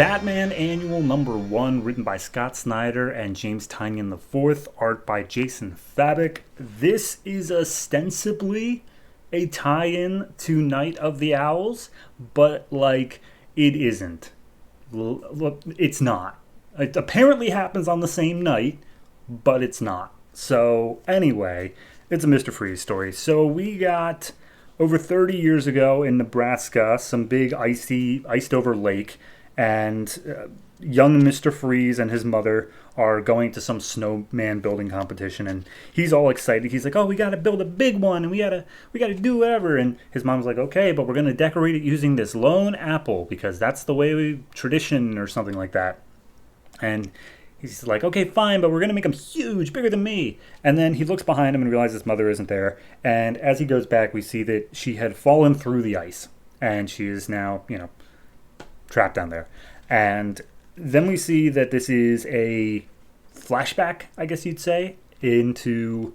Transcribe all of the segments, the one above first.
Batman Annual Number 1, written by Scott Snyder and James Tynion IV, art by Jason Fabok. This is ostensibly a tie-in to Night of the Owls, but, it isn't. Look, it's not. It apparently happens on the same night, but it's not. So, anyway, it's a Mr. Freeze story. So, we got, over 30 years ago in Nebraska, some big iced-over lake, and young Mr. Freeze and his mother are going to some snowman building competition, and he's all excited. He's like, "Oh, we got to build a big one, and we got to do whatever." And his mom's like, "Okay, but we're going to decorate it using this lone apple because that's the way we tradition or something like that." And he's like, "Okay, fine, but we're going to make them huge, bigger than me." And then he looks behind him and realizes his mother isn't there. And as he goes back, we see that she had fallen through the ice, and she is now, trapped down there. And then we see that this is a flashback, I guess you'd say, into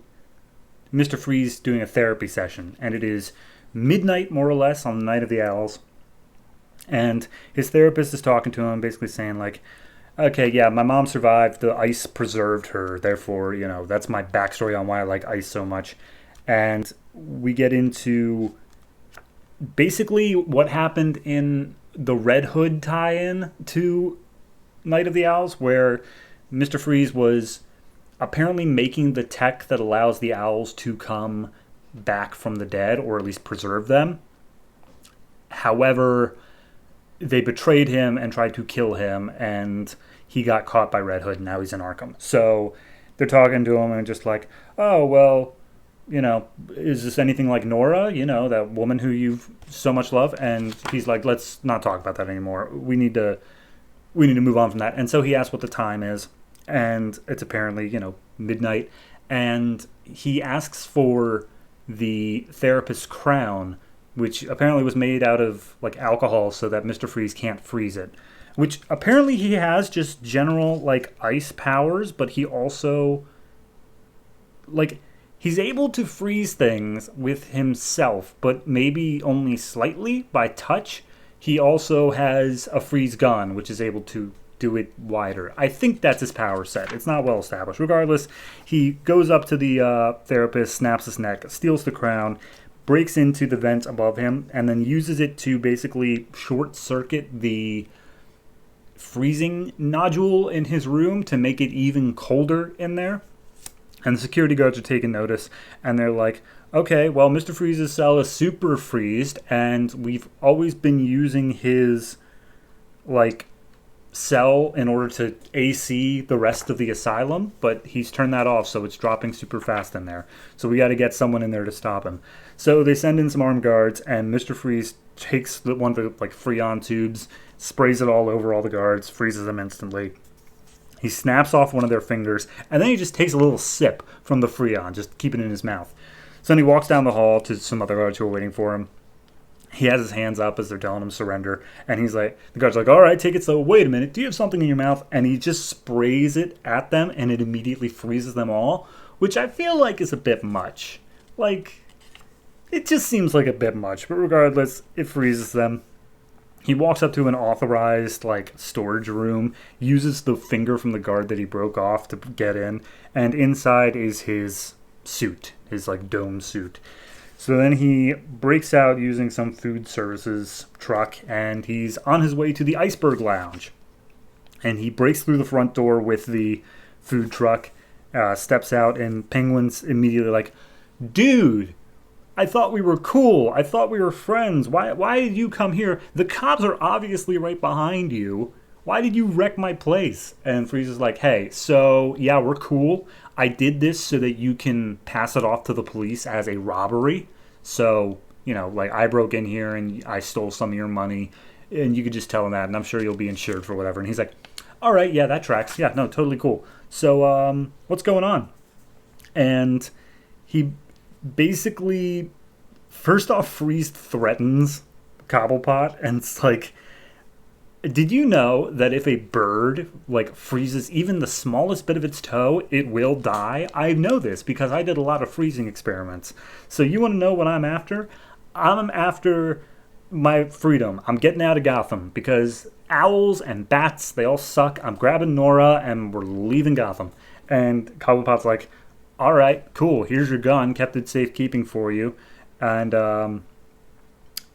Mr. Freeze doing a therapy session. And it is midnight, more or less, on the Night of the Owls. And his therapist is talking to him, basically saying, "Okay, yeah, my mom survived. The ice preserved her. Therefore, that's my backstory on why I like ice so much." And we get into basically what happened in the Red Hood tie-in to Night of the Owls, where Mr. Freeze was apparently making the tech that allows the owls to come back from the dead, or at least preserve them. However, they betrayed him and tried to kill him, and he got caught by Red Hood, and now he's in Arkham. So they're talking to him and just like, "Oh, well, is this anything like Nora, that woman who you so much love?" And he's like, "Let's not talk about that anymore. We need to move on from that." And so he asks what the time is, and it's apparently, midnight. And he asks for the therapist's crown, which apparently was made out of alcohol so that Mr. Freeze can't freeze it. Which apparently he has just general ice powers, but he also he's able to freeze things with himself, but maybe only slightly by touch. He also has a freeze gun, which is able to do it wider. I think that's his power set. It's not well established. Regardless, he goes up to the therapist, snaps his neck, steals the crown, breaks into the vent above him, and then uses it to basically short-circuit the freezing nodule in his room to make it even colder in there. And the security guards are taking notice, and they're like, "Okay, well, Mr. Freeze's cell is super freezed, and we've always been using his, cell in order to AC the rest of the asylum, but he's turned that off, so it's dropping super fast in there. So we got to get someone in there to stop him." So they send in some armed guards, and Mr. Freeze takes one of the, Freon tubes, sprays it all over all the guards, freezes them instantly. He snaps off one of their fingers, and then he just takes a little sip from the Freon, just keeping it in his mouth. So then he walks down the hall to some other guards who are waiting for him. He has his hands up as they're telling him surrender, and the guard's like, "All right, take it slow. Wait a minute, do you have something in your mouth?" And he just sprays it at them, and it immediately freezes them all, which I feel like is a bit much. It just seems like a bit much, but regardless, it freezes them. He walks up to an authorized, storage room, uses the finger from the guard that he broke off to get in, and inside is his suit, his, dome suit. So then he breaks out using some food services truck, and he's on his way to the Iceberg Lounge. And he breaks through the front door with the food truck, steps out, and Penguin's immediately like, "Dude, I thought we were cool. I thought we were friends. Why did you come here? The cops are obviously right behind you. Why did you wreck my place?" And Freeze is like, "Hey, so yeah, we're cool. I did this so that you can pass it off to the police as a robbery. So, I broke in here and I stole some of your money, and you could just tell them that, and I'm sure you'll be insured for whatever." And he's like, "All right, yeah, that tracks. Yeah, no, totally cool. So, what's going on?" And he basically, first off, Freeze threatens Cobblepot, and it's like, "Did you know that if a bird freezes even the smallest bit of its toe, it will die? I know this because I did a lot of freezing experiments. So you want to know what I'm after? I'm after my freedom. I'm getting out of Gotham because owls and bats, they all suck. I'm grabbing Nora and we're leaving Gotham. And Cobblepot's like, all right, cool. Here's your gun. Kept it safekeeping for you. And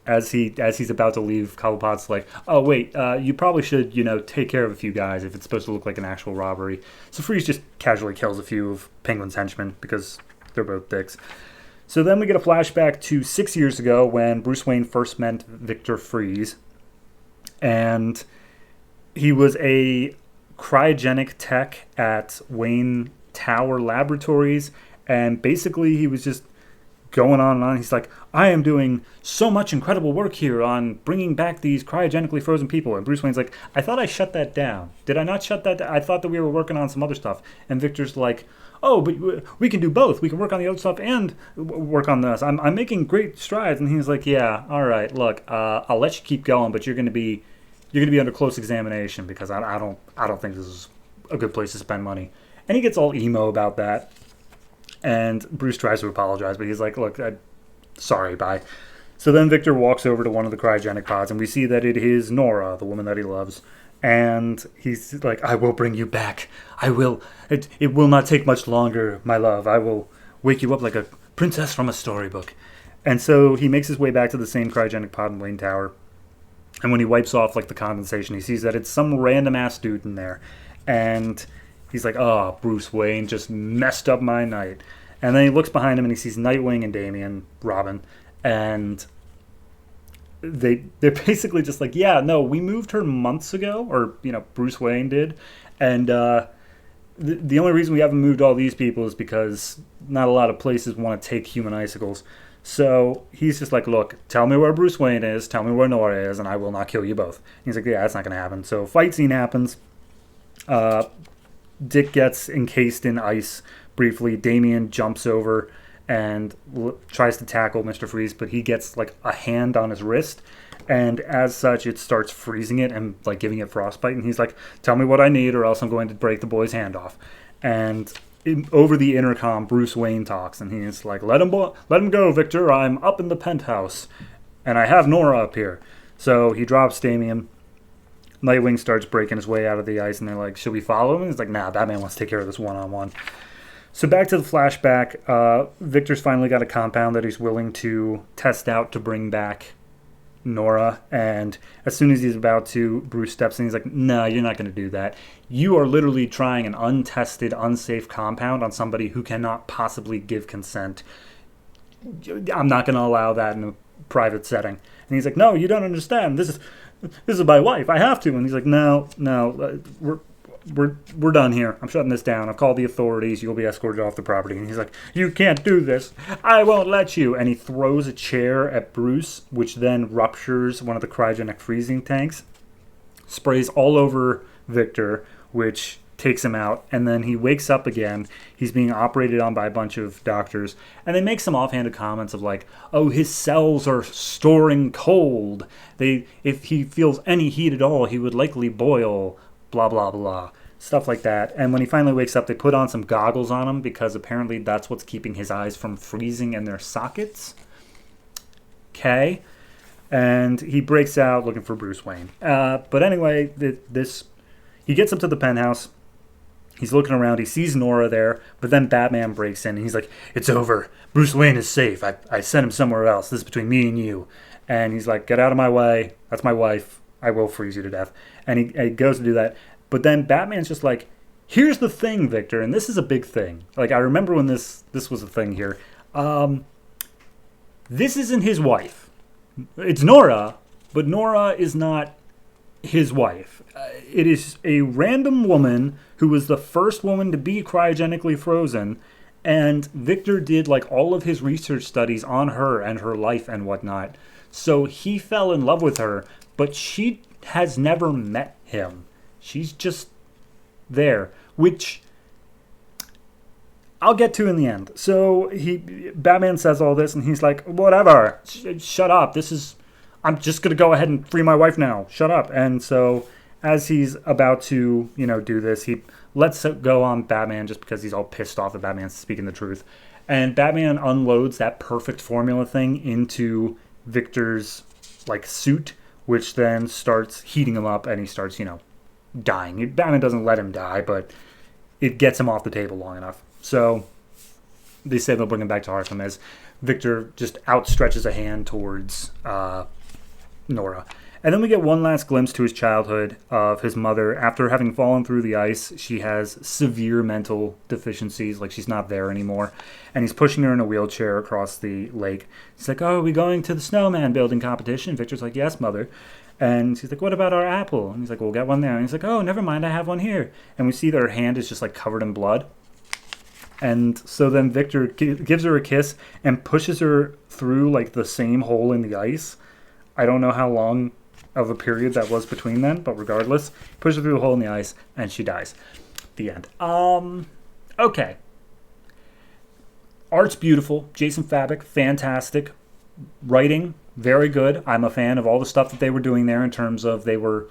as he's about to leave, Cobblepot's like, oh wait, you probably should take care of a few guys if it's supposed to look like an actual robbery. So Freeze just casually kills a few of Penguin's henchmen because they're both dicks. So then we get a flashback to 6 years ago when Bruce Wayne first met Victor Freeze, and he was a cryogenic tech at Wayne Tower Laboratories, and basically he was just going on and on. He's like, I am doing so much incredible work here on bringing back these cryogenically frozen people. And Bruce Wayne's like, I thought I shut that down. Did I not shut that down? I thought that we were working on some other stuff. And Victor's like, oh, but we can do both. We can work on the other stuff and work on this. I'm making great strides. And he's like, yeah, all right, look, I'll let you keep going, but you're going to be under close examination because I don't think this is a good place to spend money. And he gets all emo about that. And Bruce tries to apologize, but he's like, look, sorry, bye. So then Victor walks over to one of the cryogenic pods, and we see that it is Nora, the woman that he loves. And he's like, I will bring you back. I will. It will not take much longer, my love. I will wake you up like a princess from a storybook. And so he makes his way back to the same cryogenic pod in Wayne Tower. And when he wipes off like the condensation, he sees that it's some random ass dude in there. And he's like, oh, Bruce Wayne just messed up my night. And then he looks behind him and he sees Nightwing and Damian, Robin. And they're basically just like, yeah, no, we moved her months ago. Or, Bruce Wayne did. And the only reason we haven't moved all these people is because not a lot of places want to take human icicles. So he's just like, look, tell me where Bruce Wayne is, tell me where Nora is, and I will not kill you both. He's like, yeah, that's not going to happen. So fight scene happens. Dick gets encased in ice briefly. Damian jumps over and tries to tackle Mr. Freeze, but he gets like a hand on his wrist, and as such it starts freezing it and like giving it frostbite. And he's like, tell me what I need or else I'm going to break the boy's hand off. And over the intercom, Bruce Wayne talks, and he's like, let him go, Victor. I'm up in the penthouse and I have Nora up here. So he drops Damian. Nightwing starts breaking his way out of the ice, and they're like, should we follow him? He's like, nah, Batman wants to take care of this one-on-one. So back to the flashback. Victor's finally got a compound that he's willing to test out to bring back Nora. And as soon as he's about to, Bruce steps in. He's like, no, you're not going to do that. You are literally trying an untested, unsafe compound on somebody who cannot possibly give consent. I'm not going to allow that in a private setting. And he's like, no, you don't understand. This is my wife. I have to. And he's like, no, we're done here. I'm shutting this down. I've called the authorities. You'll be escorted off the property. And he's like, you can't do this. I won't let you. And he throws a chair at Bruce, which then ruptures one of the cryogenic freezing tanks, sprays all over Victor, which takes him out. And then he wakes up again. He's being operated on by a bunch of doctors. And they make some offhanded comments of like, oh, his cells are storing cold. If he feels any heat at all, he would likely boil. Blah, blah, blah. Stuff like that. And when he finally wakes up, they put on some goggles on him because apparently that's what's keeping his eyes from freezing in their sockets. Okay. And he breaks out looking for Bruce Wayne. But anyway, he gets up to the penthouse. He's looking around. He sees Nora there. But then Batman breaks in and he's like, it's over. Bruce Wayne is safe. I sent him somewhere else. This is between me and you. And he's like, get out of my way. That's my wife. I will freeze you to death. And he goes to do that. But then Batman's just like, here's the thing, Victor, and this is a big thing. Like, I remember when this was a thing here. This isn't his wife. It's Nora, but Nora is not his wife. It is a random woman who was the first woman to be cryogenically frozen, and Victor did like all of his research studies on her and her life and whatnot. So he fell in love with her, but she has never met him. She's just there, which I'll get to in the end. So Batman says all this, and he's like, whatever, shut up. I'm just going to go ahead and free my wife now. Shut up. And so as he's about to, do this, he lets it go on Batman just because he's all pissed off that Batman's speaking the truth. And Batman unloads that perfect formula thing into Victor's like suit, which then starts heating him up, and he starts, dying. Batman doesn't let him die, but it gets him off the table long enough. So they say they'll bring him back to Arkham as Victor just outstretches a hand towards Nora. And then we get one last glimpse to his childhood of his mother. After having fallen through the ice, she has severe mental deficiencies, like she's not there anymore. And he's pushing her in a wheelchair across the lake. He's like, "Oh, are we going to the snowman building competition?" Victor's like, "Yes, mother." And she's like, "What about our apple?" And he's like, "We'll get one there." And he's like, "Oh, never mind, I have one here." And we see that her hand is just like covered in blood. And so then Victor gives her a kiss and pushes her through like the same hole in the ice. I don't know how long of a period that was between them, but regardless, pushes her through the hole in the ice and she dies. The end. Okay. Art's beautiful. Jason Fabok, fantastic. Writing, very good. I'm a fan of all the stuff that they were doing there in terms of they were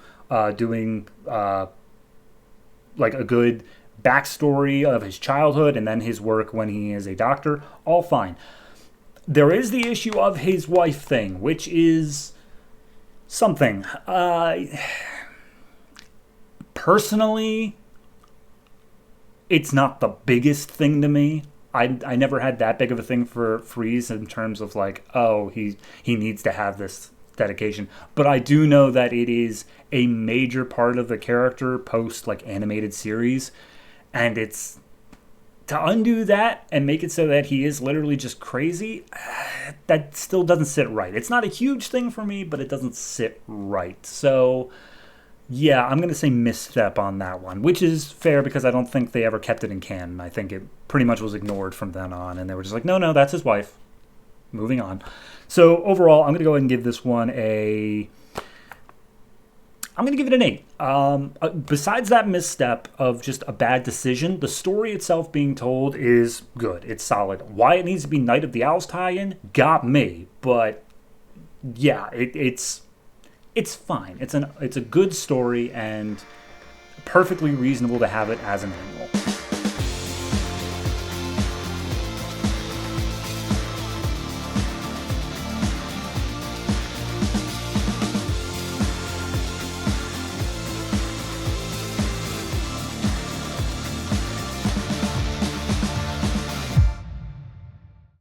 doing like a good backstory of his childhood and then his work when he is a doctor. All fine. There is the issue of his wife thing, which is something. Personally, it's not the biggest thing to me. I never had that big of a thing for Freeze in terms of like, oh, he needs to have this dedication. But I do know that it is a major part of the character post like animated series. And it's to undo that and make it so that he is literally just crazy, that still doesn't sit right. It's not a huge thing for me, but it doesn't sit right. So, yeah, I'm going to say misstep on that one, which is fair because I don't think they ever kept it in canon. I think it pretty much was ignored from then on, and they were just like, no, that's his wife. Moving on. So, overall, I'm going to go ahead and give this one I'm going to give it an 8. Besides that misstep of just a bad decision, the story itself being told is good. It's solid. Why it needs to be Night of the Owls tie-in got me, but yeah, it's fine. It's a good story and perfectly reasonable to have it as an annual.